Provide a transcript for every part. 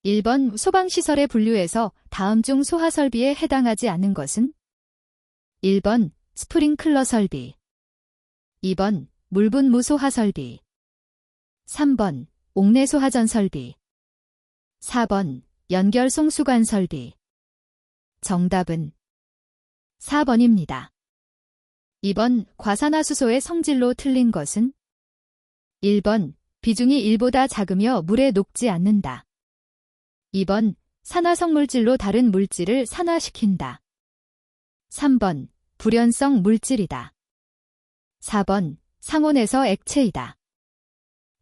1번 소방시설의 분류에서 다음 중 소하설비에 해당하지 않는 것은? 1번 스프링클러 설비, 2번 물분무 소하설비, 3번 옥내 소하전 설비, 4번 연결 송수관 설비. 정답은 4번입니다. 2번 과산화수소의 성질로 틀린 것은? 1번 비중이 1보다 작으며 물에 녹지 않는다. 2번 산화성물질로 다른 물질을 산화시킨다. 3번 불연성 물질이다. 4번 상온에서 액체이다.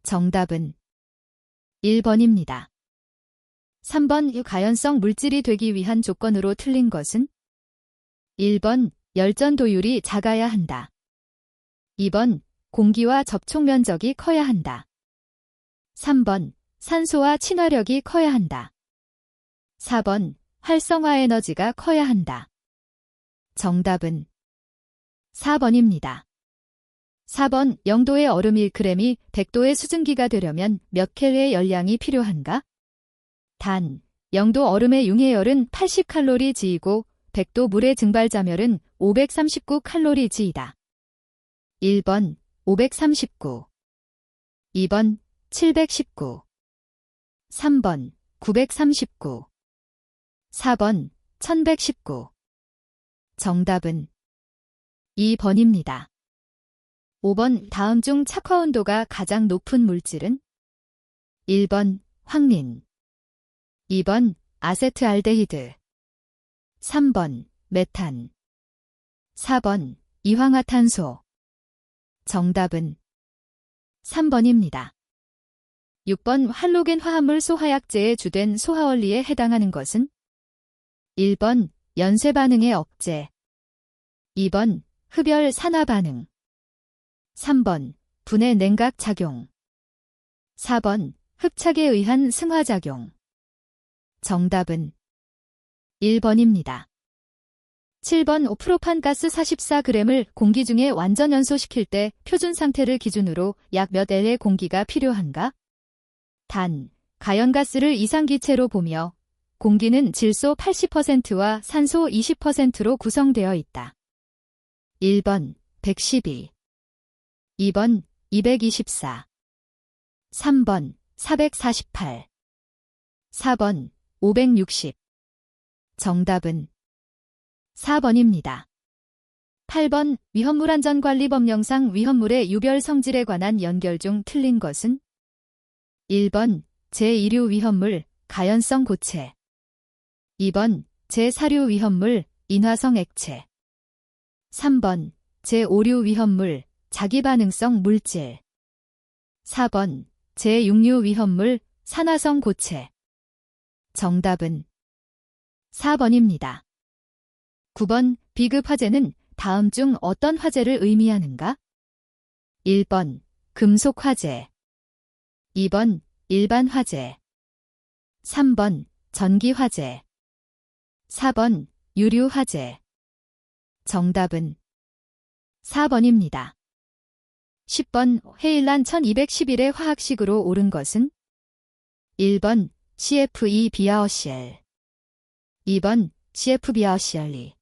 정답은 1번입니다. 3번 가연성 물질이 되기 위한 조건으로 틀린 것은? 1번 열전 도율이 작아야 한다. 2번 공기와 접촉 면적이 커야 한다. 3번 산소와 친화력이 커야 한다. 4번 활성화 에너지가 커야 한다. 정답은 4번입니다. 4번 0도의 얼음 1g이 100도의 수증기가 되려면 몇 켈의 열량이 필요한가? 단, 0도 얼음의 융해열은 80칼로리지이고 100도 물의 증발자멸은 539칼로리지이다. 1번 539, 2번 719, 3번 939, 4번 1119. 정답은 2번입니다. 5번 다음 중 착화온도가 가장 높은 물질은? 1번 황린, 2번 아세트알데히드, 3번 메탄, 4번 이황화탄소. 정답은 3번입니다. 6번 할로겐 화합물 소화약제의 주된 소화원리에 해당하는 것은? 1번 연쇄 반응의 억제, 2번 흡열 산화 반응, 3번 분해 냉각 작용, 4번 흡착에 의한 승화작용. 정답은 1번입니다. 7번 프로판가스 44g을 공기 중에 완전 연소시킬 때 표준 상태를 기준으로 약 몇 L의 공기가 필요한가? 단, 가연가스를 이상기체로 보며 공기는 질소 80%와 산소 20%로 구성되어 있다. 1번 112, 2번 224, 3번 448, 4번 560. 정답은 4번입니다. 8번 위험물안전관리법령상 위험물의 유별 성질에 관한 연결 중 틀린 것은? 1번 제2류 위험물 가연성 고체, 2번 제4류 위험물 인화성 액체, 3번 제5류 위험물 자기반응성 물질, 4번 제6류 위험물 산화성 고체. 정답은 4번입니다. 9번 비급 화재는 다음 중 어떤 화재를 의미하는가? 1번 금속 화재, 2번 일반 화재, 3번 전기 화재, 4번 유류 화재. 정답은 4번입니다. 10번 헤일란 1211의 화학식으로 옳은 것은? 1번 CFE 비아어시엘, 2번 CF 비아어시엘리,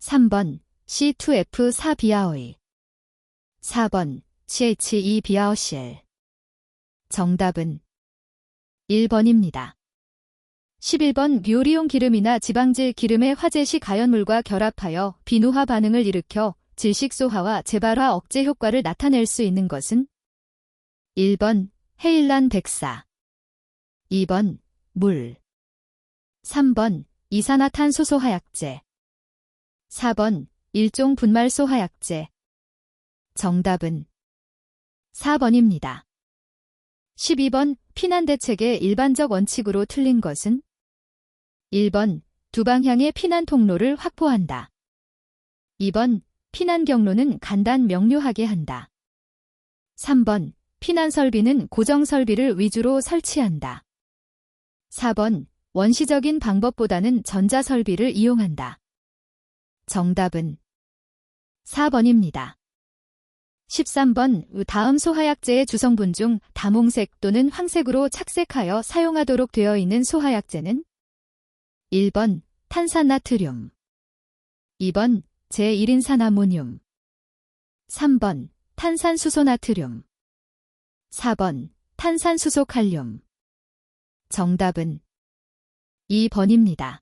3번 C2F4 비아어이, 4번 CHE 비아어시엘. 정답은 1번입니다. 11번 뷰리온 기름이나 지방질 기름의 화재 시 가연물과 결합하여 비누화 반응을 일으켜 질식소화와 재발화 억제 효과를 나타낼 수 있는 것은? 1번 헤일란 백사, 2번 물, 3번 이산화탄소소화약제, 4번 일종 분말소화약제. 정답은 4번입니다. 12번 피난대책의 일반적 원칙으로 틀린 것은? 1번 두 방향의 피난 통로를 확보한다. 2번 피난 경로는 간단 명료하게 한다. 3번 피난 설비는 고정 설비를 위주로 설치한다. 4번 원시적인 방법보다는 전자 설비를 이용한다. 정답은 4번입니다. 13번 다음 소하약제의 주성분 중 다몽색 또는 황색으로 착색하여 사용하도록 되어 있는 소하약제는 1번 탄산나트륨, 2번 제1인산아모늄, 3번 탄산수소나트륨, 4번 탄산수소칼륨. 정답은 2번입니다.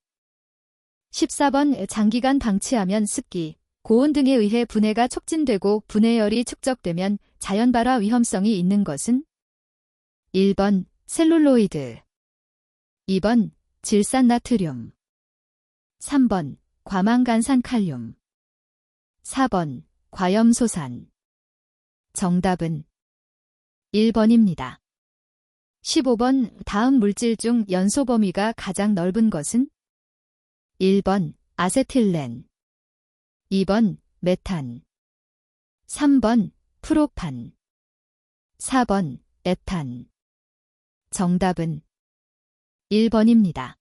14번 장기간 방치하면 습기, 고온 등에 의해 분해가 촉진되고 분해열이 축적되면 자연발화 위험성이 있는 것은 1번 셀룰로이드, 2번 질산나트륨, 3번 과망간산칼륨, 4번 과염소산. 정답은 1번입니다. 15번 다음 물질 중 연소 범위가 가장 넓은 것은 1번 아세틸렌, 2번 메탄, 3번 프로판, 4번 에탄. 정답은 1번입니다.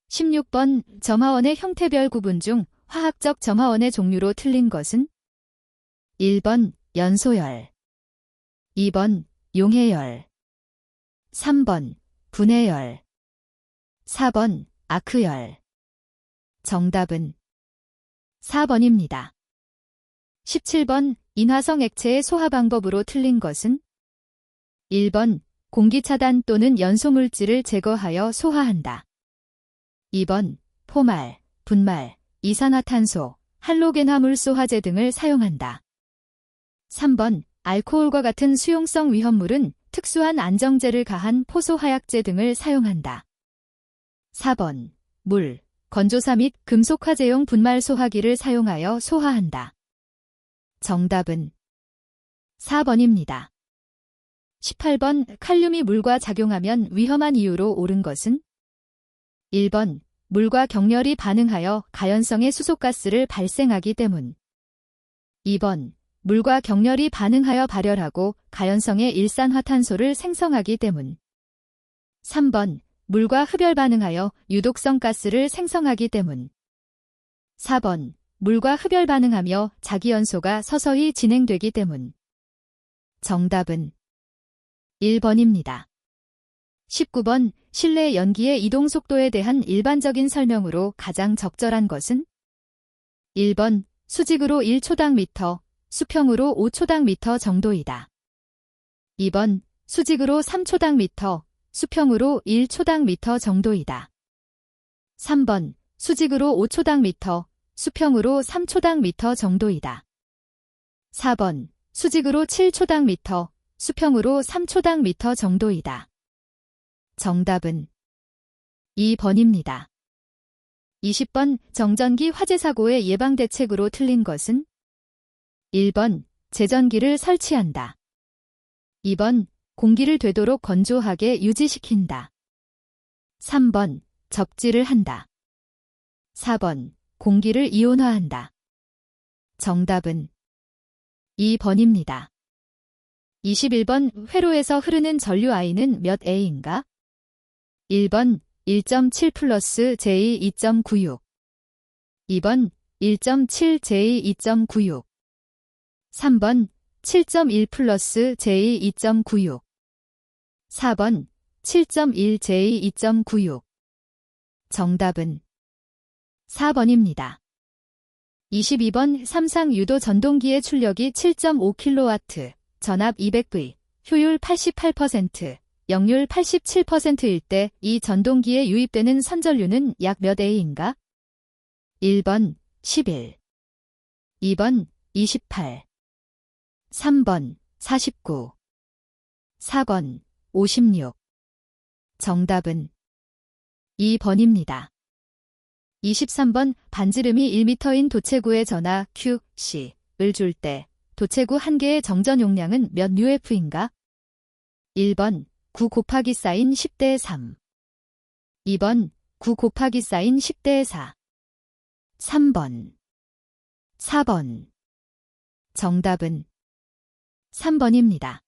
16번 점화원의 형태별 구분 중 화학적 점화원의 종류로 틀린 것은 1번 연소열, 2번 용해열, 3번 분해열, 4번 아크열. 정답은 4번입니다. 17번 인화성 액체의 소화 방법으로 틀린 것은 1번 공기차단 또는 연소물질을 제거하여 소화한다. 2번 포말, 분말, 이산화탄소, 할로겐화물소화제 등을 사용한다. 3번 알코올과 같은 수용성 위험물은 특수한 안정제를 가한 포소화약제 등을 사용한다. 4번 물, 건조사 및 금속화제용 분말 소화기를 사용하여 소화한다. 정답은 4번입니다. 18번 칼륨이 물과 작용하면 위험한 이유로 옳은 것은 1번 물과 격렬히 반응하여 가연성의 수소가스를 발생하기 때문, 2번 물과 격렬히 반응하여 발열하고 가연성의 일산화탄소를 생성하기 때문, 3번 물과 흡열 반응하여 유독성 가스를 생성하기 때문, 4번 물과 흡열 반응하며 자기연소가 서서히 진행되기 때문. 정답은 1번입니다. 19번 실내 연기의 이동 속도에 대한 일반적인 설명으로 가장 적절한 것은 1번 수직으로 1초당 미터, 수평으로 5초당 미터 정도이다. 2번 수직으로 3초당 미터, 수평으로 1초당 미터 정도이다. 3번 수직으로 5초당 미터, 수평으로 3초당 미터 정도이다. 4번 수직으로 7초당 미터, 수평으로 3초당 미터 정도이다. 정답은 2번입니다. 20번 정전기 화재 사고의 예방 대책으로 틀린 것은 1번 제전기를 설치한다. 2번 공기를 되도록 건조하게 유지시킨다. 3번 접지를 한다. 4번 공기를 이온화한다. 정답은 2번입니다. 21번 회로에서 흐르는 전류 I는 몇 A인가? 1번 1.7 플러스 J 2.96, 2번 1.7 J 2.96, 3번 7.1 플러스 J 2.96, 4번 7.1 J 2.96. 정답은 4번입니다. 22번 삼상 유도 전동기의 출력이 7.5kW, 전압 200V, 효율 88%, 역률 87%일 때 이 전동기에 유입되는 선전류는 약 몇 A인가? 1번 11, 2번 28, 3번 49, 4번 56. 정답은 2번입니다. 23번 반지름이 1m인 도체구의 전하 Q, C을 줄 때 도체구 한 개의 정전 용량은 몇 UF인가? 1번 9 곱하기 사인 10대 3, 2번 9 곱하기 사인 10대 4, 3번, 4번. 정답은 3번입니다.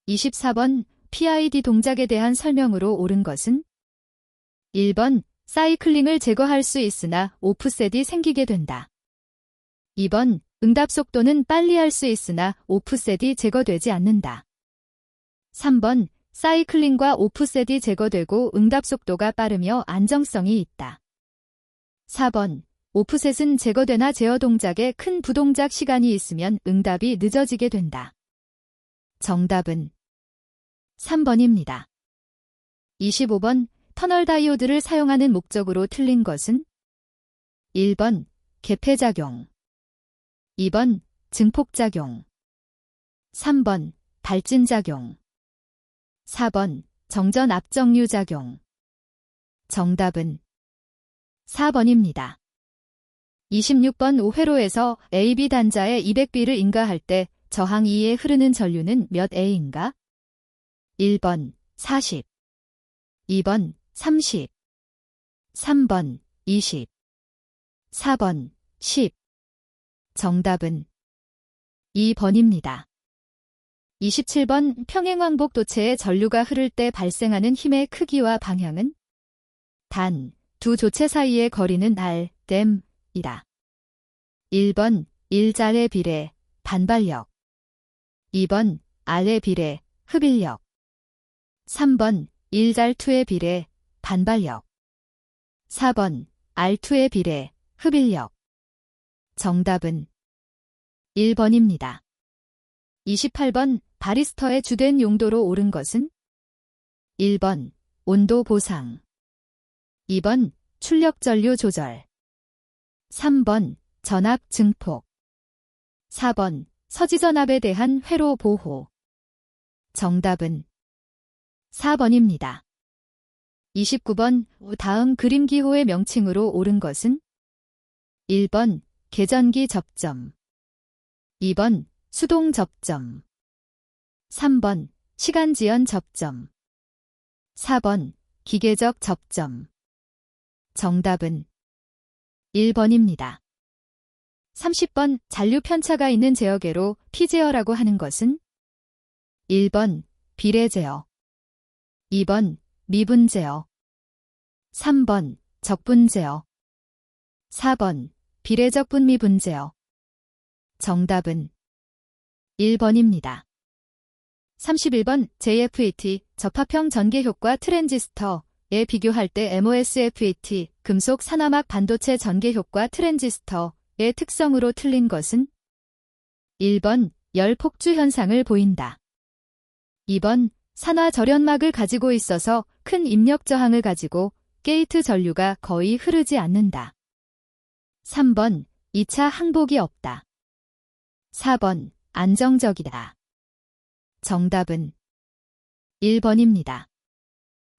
24번 PID 동작에 대한 설명으로 옳은 것은 1번 사이클링을 제거할 수 있으나 오프셋이 생기게 된다. 2번 응답 속도는 빨리 할 수 있으나 오프셋이 제거되지 않는다. 3번, 사이클링과 오프셋이 제거되고 응답 속도가 빠르며 안정성이 있다. 4번, 오프셋은 제거되나 제어 동작에 큰 부동작 시간이 있으면 응답이 늦어지게 된다. 정답은 3번입니다. 25번, 터널 다이오드를 사용하는 목적으로 틀린 것은 1번, 개폐작용 2번, 증폭작용 3번, 발진작용 4번, 정전 압정류작용 정답은 4번입니다. 26번 5회로에서 AB 단자에 200B를 인가할 때 저항 2에 흐르는 전류는 몇 A인가? 1번 40 2번 30 3번 20 4번 10 정답은 2번입니다. 27번 평행왕복 도체에 전류가 흐를 때 발생하는 힘의 크기와 방향은 단, 두 조체 사이의 거리는 r, 댐이다. 1번 1잘의 비례, 반발력 2번 r의 비례, 흡일력 3번 1잘2의 비례, 반발력 4번 r2의 비례, 흡일력 정답은 1번입니다. 28번 바리스터의 주된 용도로 옳은 것은 1번 온도 보상 2번 출력 전류 조절 3번 전압 증폭 4번 서지전압에 대한 회로 보호 정답은 4번입니다. 29번 다음 그림기호의 명칭으로 옳은 것은 1번 계전기 접점 2번 수동 접점 3번 시간지연 접점 4번 기계적 접점 정답은 1번입니다. 30번 잔류 편차가 있는 제어계로 피제어라고 하는 것은 1번 비례제어 2번 미분제어 3번 적분제어 4번 비례적 분미분제어 정답은 1번입니다. 31번 JFET 접합형 전개효과 트랜지스터에 비교할 때 MOSFET 금속 산화막 반도체 전개효과 트랜지스터의 특성으로 틀린 것은 1번 열 폭주 현상을 보인다. 2번 산화 절연막을 가지고 있어서 큰 입력 저항을 가지고 게이트 전류가 거의 흐르지 않는다. 3번 2차 항복이 없다. 4번 안정적이다. 정답은 1번입니다.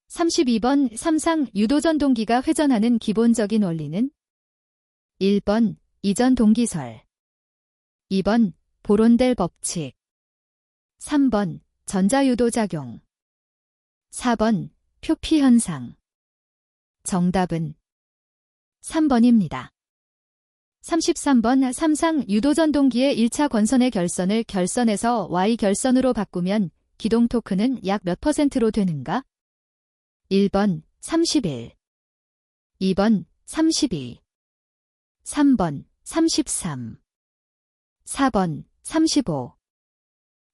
32번 삼상 유도전동기가 회전하는 기본적인 원리는 1번 이전 동기설 2번 보론델 법칙 3번 전자유도작용 4번 표피현상 정답은 3번입니다. 33번 삼상 유도전동기의 1차 권선의 결선을 결선에서 Y결선으로 바꾸면 기동 토크는 약 몇 %로 되는가? 1번 31 2번 32 3번 33 4번 35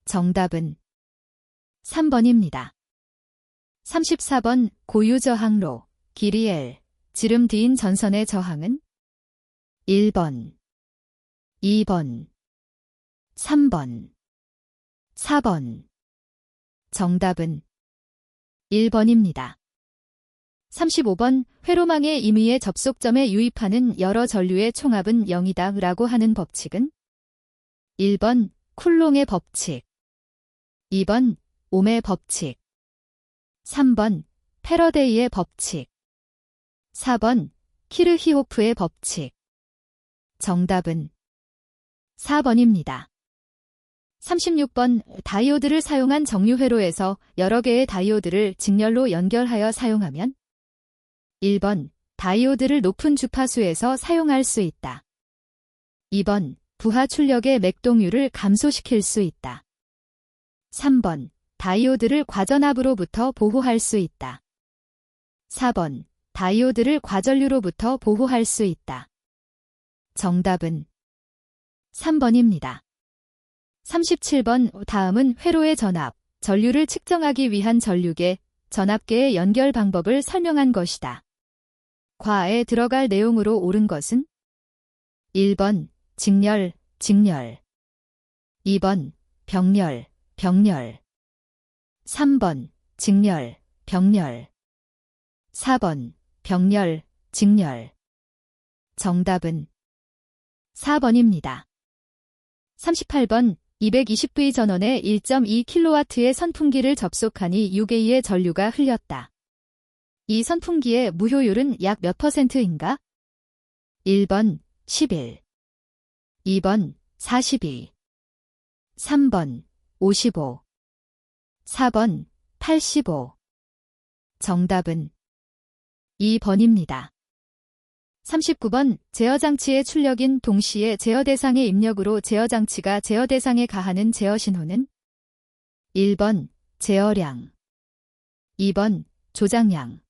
정답은 3번입니다. 34번 고유저항로 길이 L 지름 D인 전선의 저항은 1번 2번 3번 4번 정답은 1번입니다. 35번 회로망의 임의의 접속점에 유입하는 여러 전류의 총합은 0이다 라고 하는 법칙은 1번 쿨롱의 법칙 2번 옴의 법칙 3번 패러데이의 법칙 4번 키르히호프의 법칙 정답은 4번입니다. 36번 다이오드를 사용한 정유회로에서 여러 개의 다이오드를 직렬로 연결하여 사용하면 1번 다이오드를 높은 주파수에서 사용할 수 있다. 2번 부하 출력의 맥동률을 감소시킬 수 있다. 3번 다이오드를 과전압으로부터 보호할 수 있다. 4번 다이오드를 과전류로부터 보호할 수 있다. 정답은 3번입니다. 37번 다음은 회로의 전압, 전류를 측정하기 위한 전류계, 전압계의 연결 방법을 설명한 것이다. 과에 들어갈 내용으로 옳은 것은 1번 직렬, 직렬 2번 병렬, 병렬 3번 직렬, 병렬 4번 병렬, 직렬 정답은 4번입니다. 38번 220V 전원에 1.2kW의 선풍기를 접속하니 6A의 전류가 흘렸다. 이 선풍기의 무효율은 약 몇 %인가? 1번 11, 2번 42, 3번 55, 4번 85. 정답은 2번입니다. 39번 제어장치의 출력인 동시에 제어 대상의 입력으로 제어장치가 제어 대상에 가하는 제어 신호는 1번 제어량, 2번 조작량,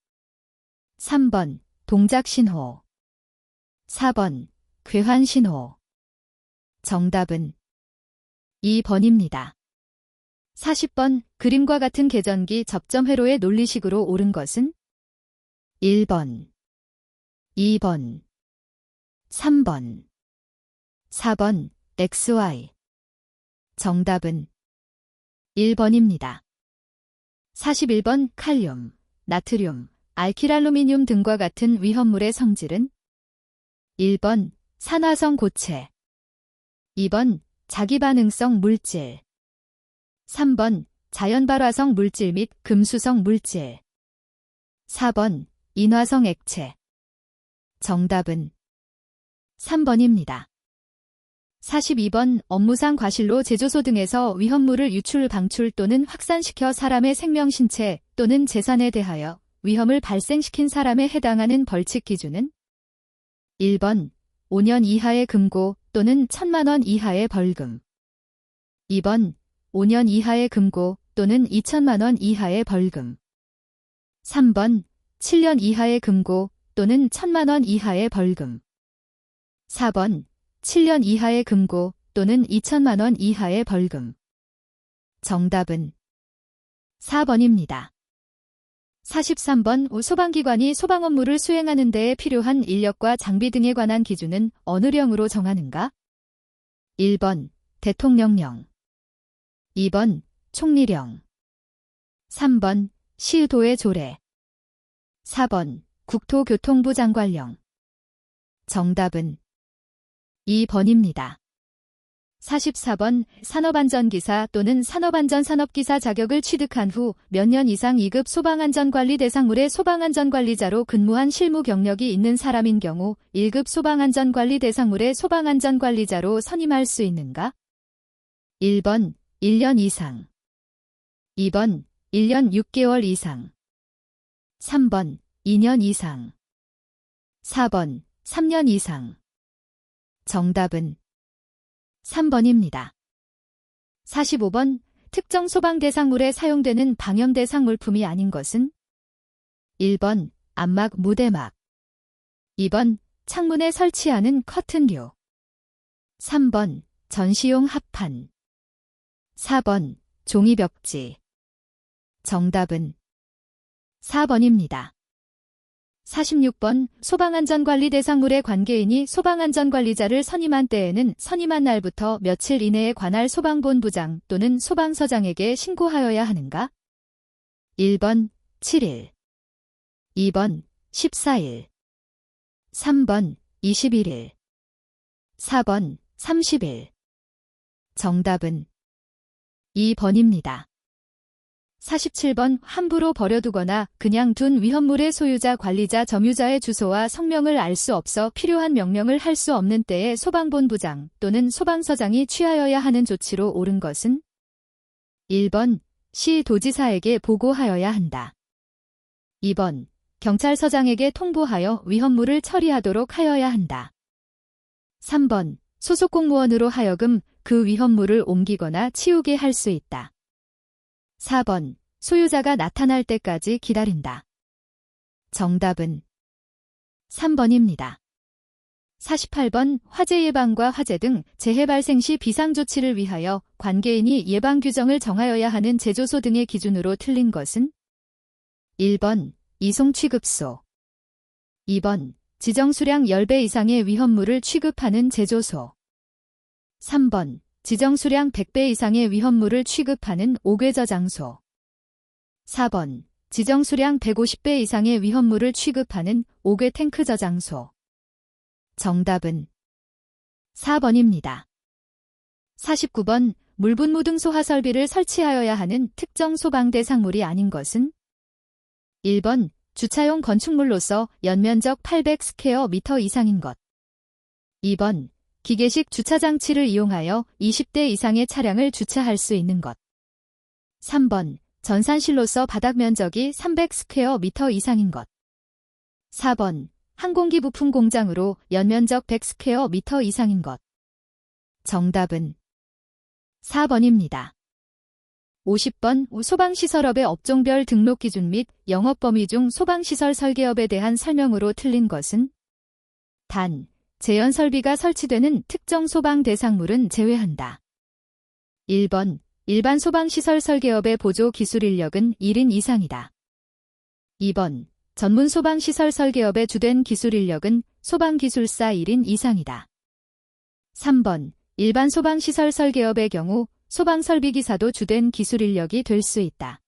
3번 동작 신호, 4번 괴환 신호. 정답은 2번입니다. 40번 그림과 같은 계전기 접점 회로의 논리식으로 옳은 것은 1번, 2번, 3번, 4번 XY. 정답은 1번입니다. 41번 칼륨, 나트륨, 알키랄루미늄 등과 같은 위험물의 성질은 1번 산화성 고체, 2번 자기반응성 물질, 3번 자연발화성 물질 및 금수성 물질, 4번 인화성 액체. 정답은 3번입니다. 42번 업무상 과실로 제조소 등에서 위험물을 유출, 방출 또는 확산시켜 사람의 생명, 신체 또는 재산에 대하여 위험을 발생시킨 사람에 해당하는 벌칙 기준은 1번 5년 이하의 금고 또는 1,000만 원 이하의 벌금, 2번 5년 이하의 금고 또는 2,000만 원 이하의 벌금, 3번 7년 이하의 금고 또는 1,000만 원 이하의 벌금, 4번 7년 이하의 금고 또는 2,000만 원 이하의 벌금. 정답은 4번입니다. 43번 소방기관이 소방 업무를 수행하는 데에 필요한 인력과 장비 등에 관한 기준은 어느 령으로 정하는가? 1번 대통령령, 2번 총리령, 3번 시의도의 조례, 4번 국토교통부 장관령. 정답은 2번입니다. 44번 산업안전기사 또는 산업안전산업기사 자격을 취득한 후 몇 년 이상 2급 소방안전관리 대상물의 소방안전관리자로 근무한 실무 경력이 있는 사람인 경우 1급 소방안전관리 대상물의 소방안전관리자로 선임할 수 있는가? 1번 1년 이상, 2번 1년 6개월 이상, 3번 2년 이상, 4번 3년 이상. 정답은 3번입니다. 45번 특정 소방 대상물에 사용되는 방염 대상 물품이 아닌 것은 1번 암막 무대막, 2번 창문에 설치하는 커튼류, 3번 전시용 합판, 4번 종이벽지. 정답은 4번입니다. 46번 소방안전관리 대상물의 관계인이 소방안전관리자를 선임한 때에는 선임한 날부터 며칠 이내에 관할 소방본부장 또는 소방서장에게 신고하여야 하는가? 1번 7일, 2번 14일, 3번 21일, 4번 30일. 정답은 2번입니다. 47번 함부로 버려두거나 그냥 둔 위험물의 소유자, 관리자, 점유자의 주소와 성명을 알 수 없어 필요한 명령을 할 수 없는 때에 소방본부장 또는 소방서장이 취하여야 하는 조치로 옳은 것은 1번 시 도지사에게 보고하여야 한다. 2번 경찰서장에게 통보하여 위험물을 처리하도록 하여야 한다. 3번 소속 공무원으로 하여금 그 위험물을 옮기거나 치우게 할 수 있다. 4번 소유자가 나타날 때까지 기다린다. 정답은 3번입니다. 48번 화재 예방과 화재 등 재해 발생 시 비상조치를 위하여 관계인이 예방 규정을 정하여야 하는 제조소 등의 기준으로 틀린 것은 1번 이송 취급소 2번 지정 수량 10배 이상의 위험물을 취급하는 제조소 3번 지정 수량 100배 이상의 위험물을 취급하는 옥외 저장소 4번 지정 수량 150배 이상의 위험물을 취급하는 옥외 탱크 저장소 정답은 4번입니다. 49번 물분무 등 소하 설비를 설치하여야 하는 특정 소방 대상물이 아닌 것은 1번 주차용 건축물로서 연면적 800스퀘어미터 이상인 것 2번 기계식 주차장치를 이용하여 20대 이상의 차량을 주차할 수 있는 것 3번 전산실로서 바닥 면적이 300스퀘어미터 이상인 것 4번 항공기 부품 공장으로 연면적 100스퀘어미터 이상인 것 정답은 4번입니다. 50번 소방시설업의 업종별 등록 기준 및 영업 범위 중 소방시설 설계업에 대한 설명으로 틀린 것은 단, 제연 설비가 설치되는 특정 소방 대상물은 제외한다. 1번, 일반 소방시설 설계업의 보조 기술 인력은 1인 이상이다. 2번, 전문 소방시설 설계업의 주된 기술 인력은 소방기술사 1인 이상이다. 3번, 일반 소방시설 설계업의 경우 소방설비기사도 주된 기술 인력이 될 수 있다.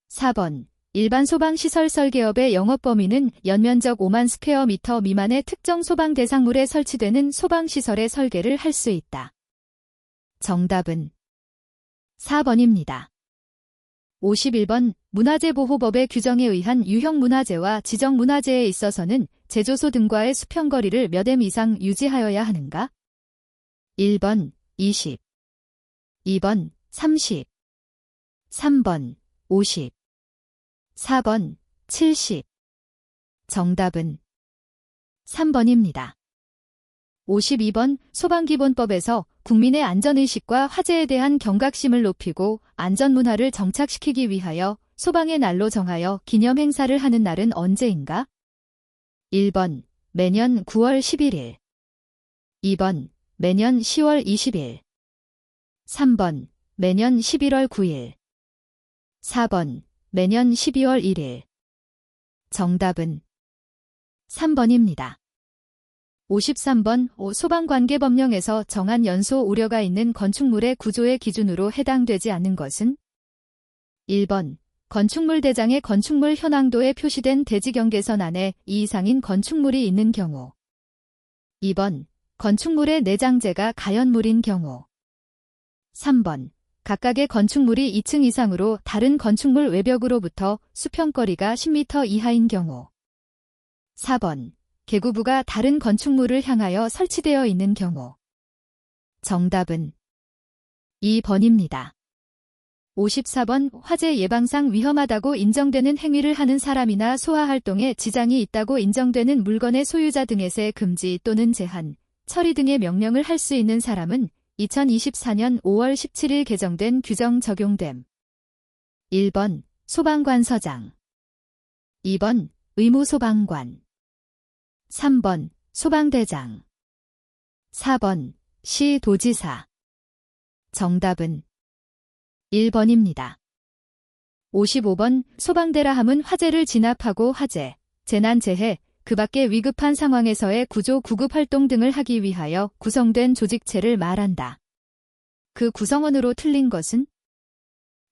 4번, 일반 소방시설 설계업의 영업 범위는 연면적 5만 스퀘어미터 미만의 특정 소방 대상물에 설치되는 소방시설의 설계를 할 수 있다. 정답은 4번입니다. 51번 문화재보호법의 규정에 의한 유형문화재와 지정문화재에 있어서는 제조소 등과의 수평거리를 몇 m 이상 유지하여야 하는가? 1번 20 2번 30 3번 50 4번 70 정답은 3번입니다. 52번 소방기본법에서 국민의 안전의식과 화재에 대한 경각심을 높이고 안전문화를 정착시키기 위하여 소방의 날로 정하여 기념행사를 하는 날은 언제인가? 1번 매년 9월 11일 2번 매년 10월 20일 3번 매년 11월 9일 4번 매년 12월 1일 정답은 3번입니다. 53번 소방관계법령에서 정한 연소 우려가 있는 건축물의 구조의 기준으로 해당되지 않는 것은 1번 건축물 대장의 건축물 현황도에 표시된 대지경계선 안에 2 이상인 건축물이 있는 경우 2번 건축물의 내장재가 가연물인 경우 3번 각각의 건축물이 2층 이상으로 다른 건축물 외벽으로부터 수평거리가 10m 이하인 경우 4번 계구부가 다른 건축물을 향하여 설치되어 있는 경우 정답은 2번입니다. 54번 화재 예방상 위험하다고 인정되는 행위를 하는 사람이나 소하활동에 지장이 있다고 인정되는 물건의 소유자 등에게 금지 또는 제한, 처리 등의 명령을 할 수 있는 사람은 2024년 5월 17일 개정된 규정 적용됨. 1번 소방관서장 2번 의무소방관 3번 소방대장 4번 시도지사 정답은 1번입니다. 55번 소방대라 함은 화재를 진압하고 화재, 재난 재해, 그 밖의 위급한 상황에서의 구조 구급 활동 등을 하기 위하여 구성된 조직체를 말한다. 그 구성원으로 틀린 것은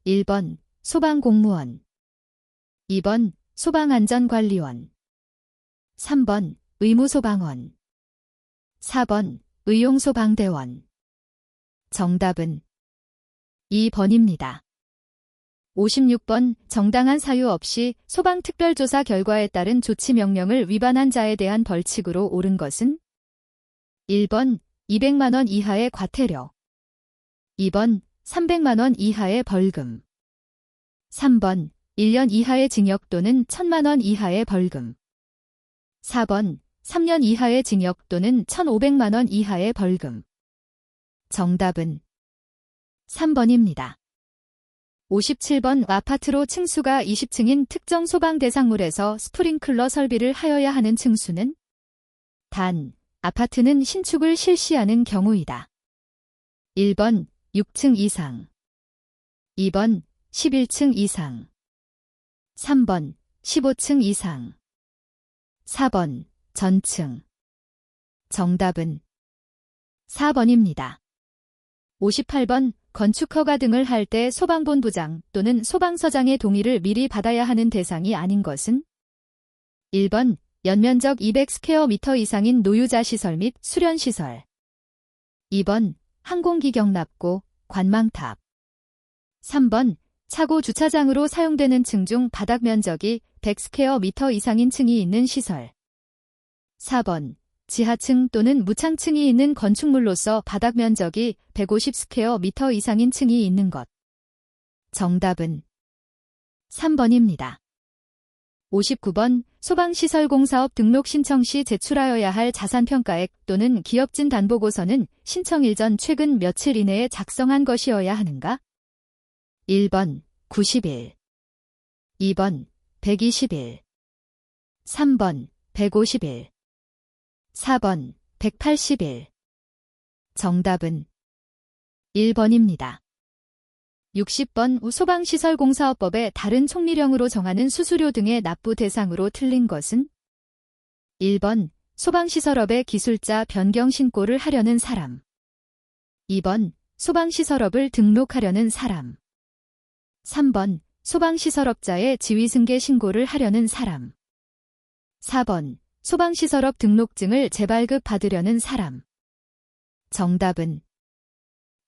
1번 소방공무원 2번 소방안전관리원 3번 의무소방원 4번 의용소방대원 정답은 2번입니다. 56번 정당한 사유 없이 소방특별조사 결과에 따른 조치 명령을 위반한 자에 대한 벌칙으로 옳은 것은 1번 200만 원 이하의 과태료 2번 300만 원 이하의 벌금 3번 1년 이하의 징역 또는 1000만 원 이하의 벌금 4번 3년 이하의 징역 또는 1500만 원 이하의 벌금 정답은 3번입니다. 57번 아파트로 층수가 20층인 특정 소방 대상물에서 스프링클러 설비를 하여야 하는 층수는 단 아파트는 신축을 실시하는 경우이다. 1번 6층 이상, 2번 11층 이상, 3번 15층 이상, 4번 전층. 정답은 4번입니다. 58번 건축 허가 등을 할 때 소방본부장 또는 소방서장의 동의를 미리 받아야 하는 대상이 아닌 것은? 1번 연면적 200스퀘어미터 이상인 노유자 시설 및 수련시설, 2번 항공기 경납고, 관망탑, 3번 차고 주차장으로 사용되는 층 중 바닥 면적이 100스퀘어미터 이상인 층이 있는 시설, 4번 지하층 또는 무창층이 있는 건축물로서 바닥 면적이 150스퀘어미터 이상인 층이 있는 것. 정답은 3번입니다. 59번 소방시설공사업 등록 신청 시 제출하여야 할 자산평가액 또는 기업진 담보고서는 신청일 전 최근 며칠 이내에 작성한 것이어야 하는가? 1번 90일, 2번 120일, 3번 150일, 4번 180일. 정답은 1번입니다. 60번 소방시설공사업법의 다른 총리령으로 정하는 수수료 등의 납부 대상으로 틀린 것은? 1번 소방시설업의 기술자 변경 신고를 하려는 사람, 2번 소방시설업을 등록하려는 사람, 3번 소방시설업자의 지위승계 신고를 하려는 사람, 4번 소방시설업 등록증을 재발급 받으려는 사람. 정답은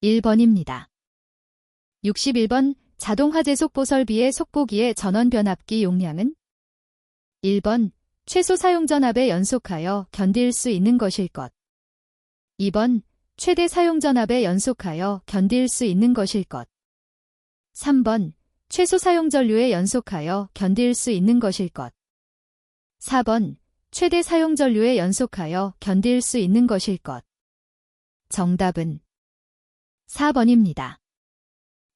1번입니다. 61번 자동화재 속보 설비의 속보기의 전원 변압기 용량은? 1번 최소 사용 전압에 연속하여 견딜 수 있는 것일 것, 2번 최대 사용 전압에 연속하여 견딜 수 있는 것일 것, 3번 최소 사용 전류에 연속하여 견딜 수 있는 것일 것, 4번 최대 사용 전류에 연속하여 견딜 수 있는 것일 것. 정답은 4번입니다.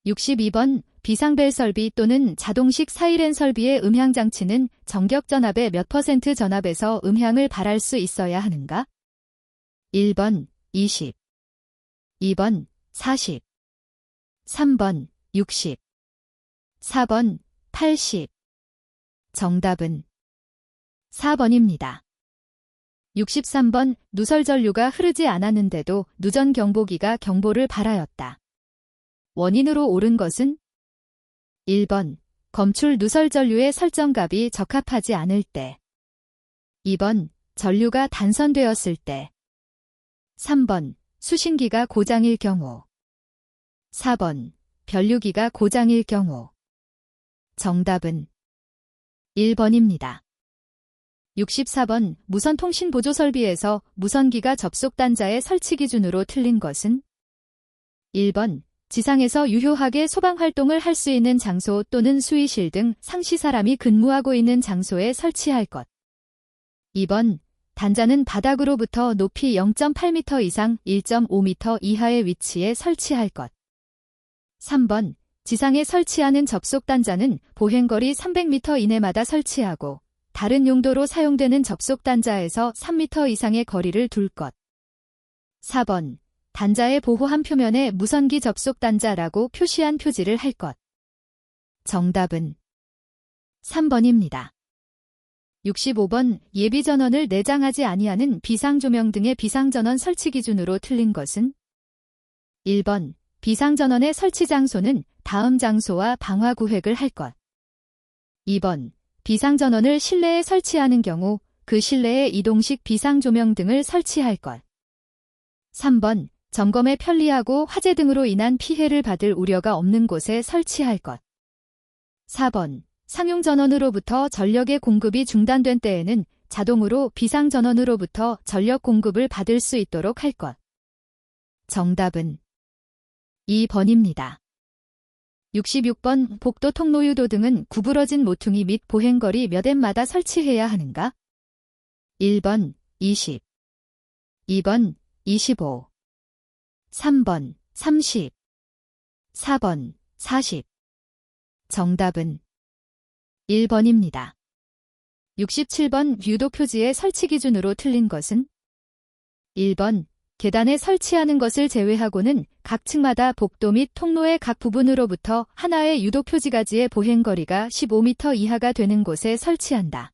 62번 비상벨 설비 또는 자동식 사이렌 설비의 음향장치는 정격 전압의 몇 % 전압에서 음향을 발할 수 있어야 하는가? 1번 20, 2번 40, 3번 60, 4번 80. 정답은 4번입니다. 63번 누설 전류가 흐르지 않았는데도 누전 경보기가 경보를 발하였다. 원인으로 옳은 것은? 1번 검출 누설 전류의 설정값이 적합하지 않을 때, 2번 전류가 단선되었을 때, 3번 수신기가 고장일 경우, 4번 변류기가 고장일 경우. 정답은 1번입니다. 64번 무선통신보조설비에서 무선기가 접속단자의 설치 기준으로 틀린 것은? 1번 지상에서 유효하게 소방활동을 할 수 있는 장소 또는 수의실 등 상시 사람이 근무하고 있는 장소에 설치할 것. 2번 단자는 바닥으로부터 높이 0.8m 이상 1.5m 이하의 위치에 설치할 것. 3번 지상에 설치하는 접속단자는 보행거리 300m 이내마다 설치하고 다른 용도로 사용되는 접속단자에서 3m 이상의 거리를 둘 것. 4번 단자의 보호함 표면에 무선기 접속단자라고 표시한 표지를 할 것. 정답은 3번입니다. 65번 예비전원을 내장하지 아니하는 비상조명 등의 비상전원 설치 기준으로 틀린 것은? 1번 비상전원의 설치 장소는 다음 장소와 방화구획을 할 것. 2번 비상전원을 실내에 설치하는 경우 그 실내에 이동식 비상조명 등을 설치할 것. 3번 점검에 편리하고 화재 등으로 인한 피해를 받을 우려가 없는 곳에 설치할 것. 4번 상용전원으로부터 전력의 공급이 중단된 때에는 자동으로 비상전원으로부터 전력 공급을 받을 수 있도록 할 것. 정답은 2번입니다. 66번 복도 통로유도 등은 구부러진 모퉁이 및 보행거리 몇 엠마다 설치해야 하는가? 1번 20, 2번 25, 3번 30, 4번 40. 정답은 1번입니다. 67번 유도 표지의 설치 기준으로 틀린 것은? 1번 계단에 설치하는 것을 제외하고는 각 층마다 복도 및 통로의 각 부분으로부터 하나의 유도 표지가지의 보행거리가 15m 이하가 되는 곳에 설치한다.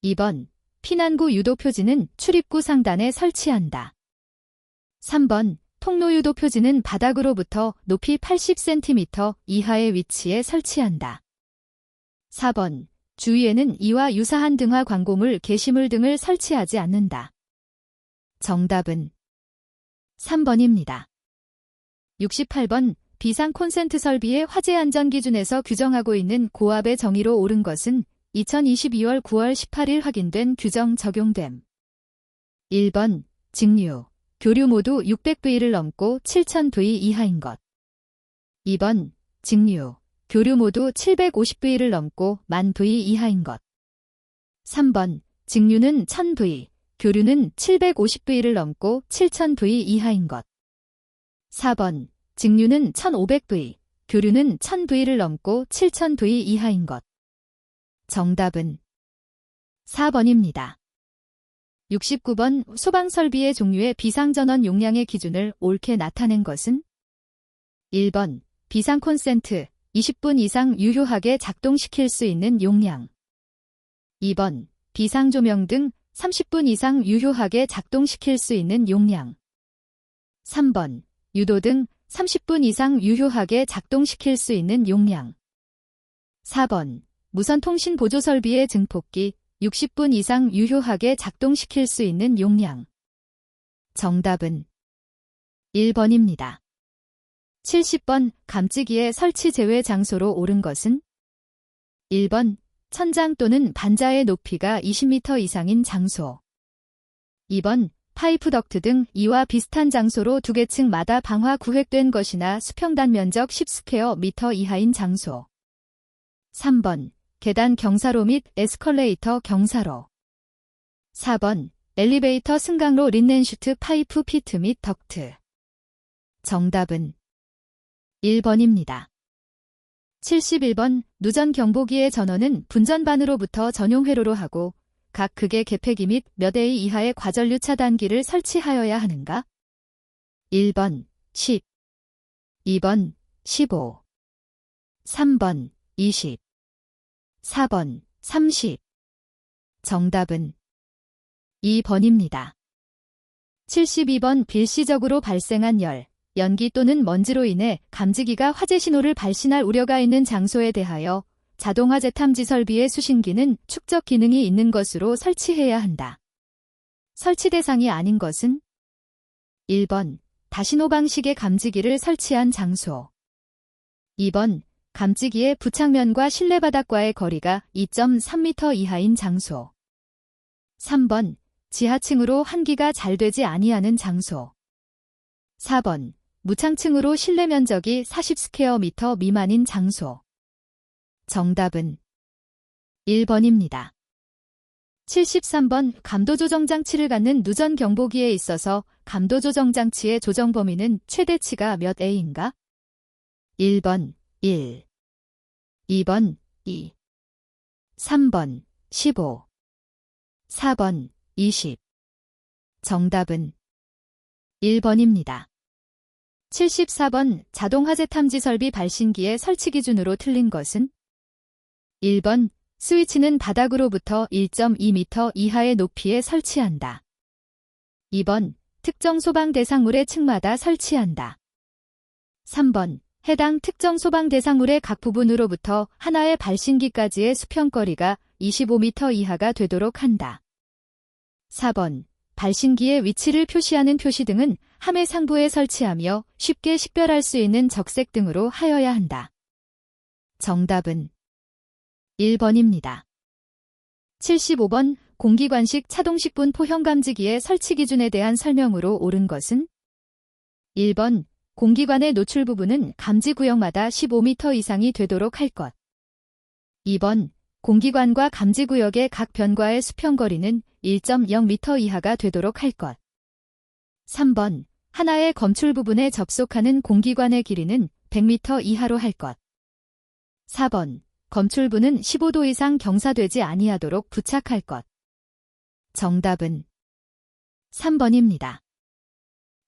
2번 피난구 유도 표지는 출입구 상단에 설치한다. 3번 통로 유도 표지는 바닥으로부터 높이 80cm 이하의 위치에 설치한다. 4번 주위에는 이와 유사한 등화 광고물 게시물 등을 설치하지 않는다. 정답은 3번입니다. 68번 비상 콘센트 설비의 화재 안전 기준에서 규정하고 있는 고압의 정의로 옳은 것은 2022월 9월 18일 확인된 규정 적용됨. 1번 직류, 교류 모두 600V를 넘고 7000V 이하인 것. 2번 직류, 교류 모두 750V를 넘고 1000V 이하인 것. 3번 직류는 1000V, 교류는 750V를 넘고 7000V 이하인 것. 4번 직류는 1500V, 교류는 1000V를 넘고 7000V 이하인 것. 정답은 4번입니다. 69번 소방설비의 종류의 비상전원 용량의 기준을 옳게 나타낸 것은 1번 비상 콘센트 20분 이상 유효하게 작동시킬 수 있는 용량. 2번 비상조명 등 30분 이상 유효하게 작동시킬 수 있는 용량. 3번 유도 등 30분 이상 유효하게 작동시킬 수 있는 용량. 4번 무선통신 보조설비의 증폭기 60분 이상 유효하게 작동시킬 수 있는 용량. 정답은 1번입니다. 70번 감지기의 설치 제외 장소로 옳은 것은 1번 천장 또는 반자의 높이가 20m 이상인 장소. 2번 파이프 덕트 등 이와 비슷한 장소로 두 개 층마다 방화 구획된 것이나 수평단 면적 10스퀘어 미터 이하인 장소. 3번 계단 경사로 및 에스컬레이터 경사로. 4번 엘리베이터 승강로 린넨슈트 파이프 피트 및 덕트. 정답은 1번입니다. 71번 누전 경보기의 전원은 분전반으로부터 전용 회로로 하고 각 극의 개폐기 및 몇 A 이하의 과전류 차단기를 설치하여야 하는가? 1번 10, 2번 15, 3번 20, 4번 30. 정답은 2번입니다. 72번 일시적으로 발생한 열, 연기 또는 먼지로 인해 감지기가 화재 신호를 발신할 우려가 있는 장소에 대하여 자동화재 탐지 설비의 수신기는 축적 기능이 있는 것으로 설치해야 한다. 설치 대상이 아닌 것은 1번 다신호 방식의 감지기를 설치한 장소. 2번 감지기의 부착면과 실내 바닥과의 거리가 2.3m 이하인 장소. 3번 지하층으로 환기가 잘 되지 아니하는 장소. 4번 무창층으로 실내 면적이 40스퀘어미터 미만인 장소. 정답은 1번입니다. 73번 감도조정 장치를 갖는 누전 경보기에 있어서 감도조정 장치의 조정 범위는 최대치가 몇 A인가? 1번 1, 2번 2, 3번 15, 4번 20. 정답은 1번입니다. 74번 자동화재 탐지 설비 발신기의 설치 기준으로 틀린 것은 1번 스위치는 바닥으로부터 1.2m 이하의 높이에 설치한다. 2번 특정 소방 대상물의 층마다 설치한다. 3번 해당 특정 소방 대상물의 각 부분으로부터 하나의 발신기까지의 수평거리가 25m 이하가 되도록 한다. 4번 발신기의 위치를 표시하는 표시등은 함의 상부에 설치하며 쉽게 식별할 수 있는 적색 등으로 하여야 한다. 정답은 1번입니다. 75번 공기관식 차동식분 포형감지기의 설치 기준에 대한 설명으로 옳은 것은 1번 공기관의 노출 부분은 감지 구역마다 15m 이상이 되도록 할 것. 2번 공기관과 감지 구역의 각 변과의 수평거리는 1.0m 이하가 되도록 할 것. 3번 하나의 검출 부분에 접속하는 공기관의 길이는 100m 이하로 할 것. 4번 검출부는 15도 이상 경사되지 아니하도록 부착할 것. 정답은 3번입니다.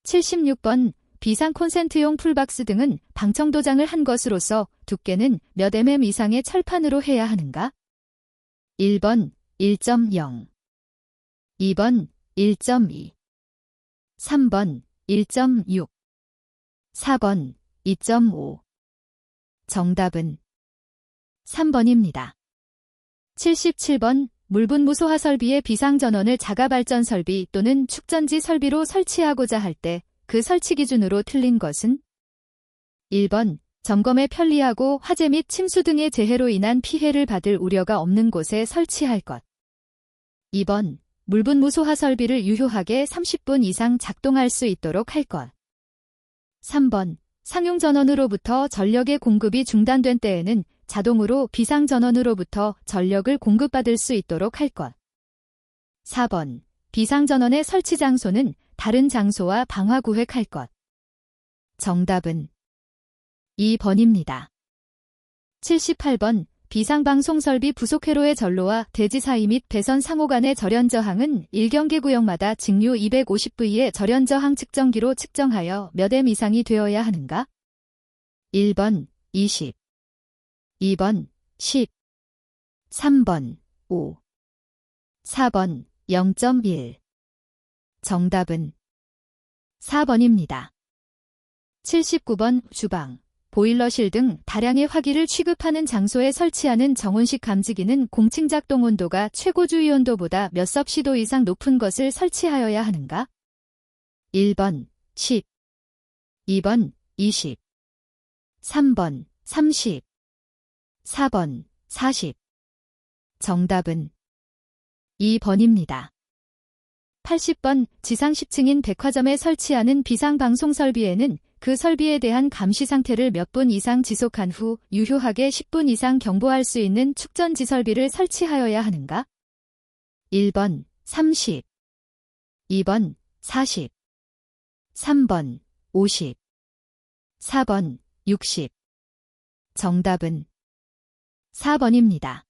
76번 비상 콘센트용 풀박스 등은 방청 도장을 한 것으로서 두께는 몇 mm 이상의 철판으로 해야 하는가? 1번 1.0, 2번 1.2, 3번 1.6, 4번 2.5. 정답은 3번입니다. 77번 물분무소화 설비의 비상전원을 자가발전 설비 또는 축전지 설비로 설치하고자 할 때 그 설치 기준으로 틀린 것은? 1번 점검에 편리하고 화재 및 침수 등의 재해로 인한 피해를 받을 우려가 없는 곳에 설치할 것. 2번 물분무소화 설비를 유효하게 30분 이상 작동할 수 있도록 할 것. 3번 상용전원으로부터 전력의 공급이 중단된 때에는 자동으로 비상전원으로부터 전력을 공급받을 수 있도록 할 것. 4번 비상전원의 설치 장소는 다른 장소와 방화구획할 것. 정답은 2번입니다. 78번 비상방송설비 부속회로의 전로와 대지 사이 및 배선 상호 간의 절연저항은 1경계구역마다 직류 250V의 절연저항 측정기로 측정하여 몇 M 이상이 되어야 하는가? 1번 20, 2번 10, 3번 5, 4번 0.1. 정답은 4번입니다. 79번 주방, 보일러실 등 다량의 화기를 취급하는 장소에 설치하는 정온식 감지기는 공층 작동 온도가 최고 주의 온도보다 몇 섭씨도 이상 높은 것을 설치하여야 하는가? 1번 10, 2번 20, 3번 30, 4번 40. 정답은 2번입니다. 80번 지상 10층인 백화점에 설치하는 비상방송 설비에는 그 설비에 대한 감시 상태를 몇 분 이상 지속한 후 유효하게 10분 이상 경보할 수 있는 축전지 설비를 설치하여야 하는가? 1번 30, 2번 40, 3번 50, 4번 60. 정답은 4번입니다.